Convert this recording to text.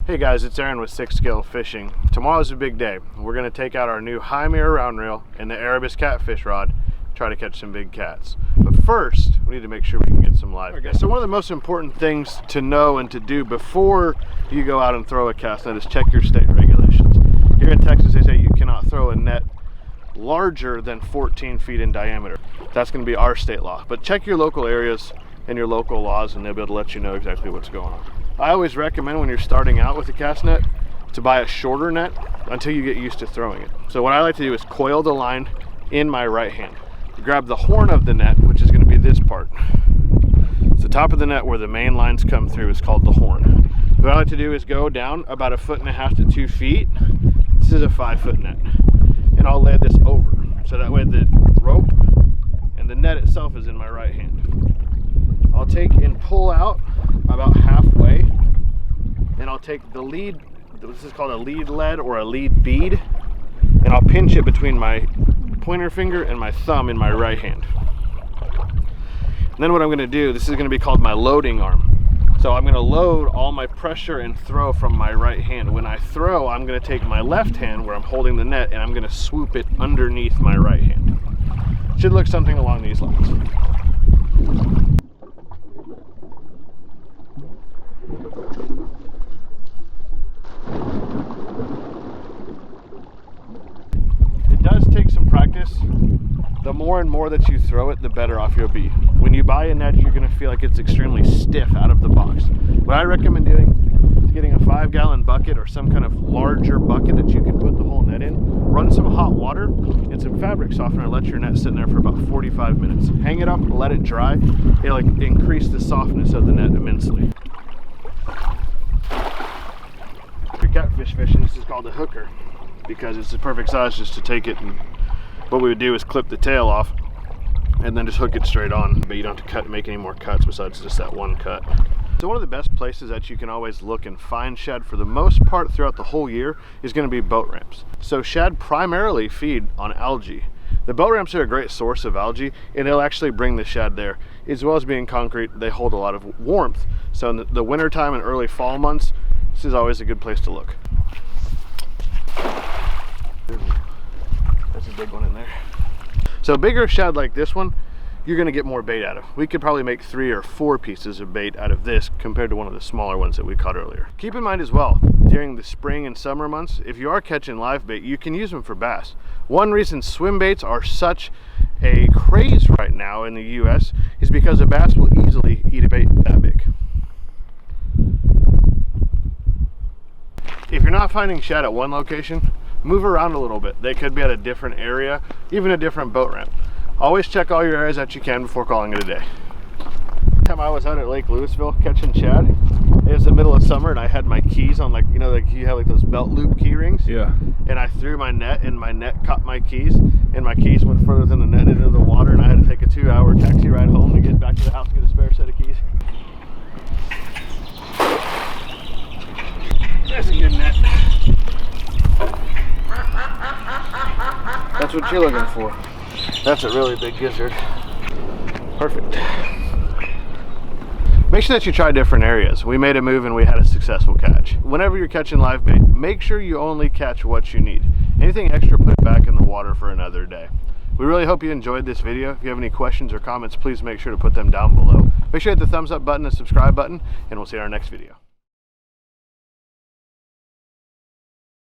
Hey guys, it's Aaron with Sixgill Fishing. Tomorrow's a big day. We're going to take out our new Hymir round reel and the Erebus catfish rod, try to catch some big cats. But first, we need to make sure we can get some live bait. So one of the most important things to know and to do before you go out and throw a cast net is check your state regulations. Here in Texas, they say you cannot throw a net larger than 14 feet in diameter. That's going to be our state law. But check your local areas and your local laws, and they'll be able to let you know exactly what's going on. I always recommend when you're starting out with a cast net to buy a shorter net until you get used to throwing it. So what I like to do is coil the line in my right hand. Grab the horn of the net, which is going to be this part. It's the top of the net where the main lines come through is called the horn. What I like to do is go down about 1.5 to 2 feet. This is a 5-foot net. And I'll lay this over. So that way the rope and the net itself is in my right hand. I'll take and pull out about halfway, and I'll take the lead, this is called a lead lead or a lead bead, and I'll pinch it between my pointer finger and my thumb in my right hand. And then what I'm going to do, this is going to be called my loading arm. So I'm going to load all my pressure and throw from my right hand. When I throw, I'm going to take my left hand where I'm holding the net and I'm going to swoop it underneath my right hand. It should look something along these lines. It does take some practice. The more and more that you throw it, the better off you'll be. When you buy a net, you're going to feel like it's extremely stiff out of the box. What I recommend doing is getting a 5-gallon bucket or some kind of larger bucket that you can put the whole net in. Run some hot water and some fabric softener and let your net sit in there for about 45 minutes. Hang it up, let it dry. It'll increase the softness of the net immensely. If you're catfish fishing, this is called a hooker because it's the perfect size just to take it, and what we would do is clip the tail off and then just hook it straight on, but you don't have to make any more cuts besides just that one cut. So one of the best places that you can always look and find shad for the most part throughout the whole year is going to be boat ramps. So shad primarily feed on algae. The boat ramps are a great source of algae, and they'll actually bring the shad there. As well as being concrete, they hold a lot of warmth. So in the winter time and early fall months, this is always a good place to look. That's a big one in there. So bigger shad like this one, you're going to get more bait out of. We could probably make 3 or 4 pieces of bait out of this compared to one of the smaller ones that we caught earlier. Keep in mind as well, during the spring and summer months, if you are catching live bait, you can use them for bass. One reason swim baits are such a craze right now in the US is because a bass will easily eat a bait that big. If you're not finding shad at one location, move around a little bit. They could be at a different area, even a different boat ramp. Always check all your areas that you can before calling it a day. The time I was out at Lake Lewisville catching shad, it was the middle of summer and I had my keys on, like, you know, like you have like those belt loop key rings. Yeah. And I threw my net and my net caught my keys, and my keys went further than the net into the water, and I had to take a 2-hour taxi ride home to get back to the house to get a spare set of keys. That's a good net. That's what you're looking for. That's a really big gizzard. Perfect. Make sure that you try different areas. We made a move and we had a successful catch. Whenever you're catching live bait, make sure you only catch what you need. Anything extra, put it back in the water for another day. We really hope you enjoyed this video. If you have any questions or comments, please make sure to put them down below. Make sure you hit the thumbs up button and subscribe button, and we'll see you in our next video.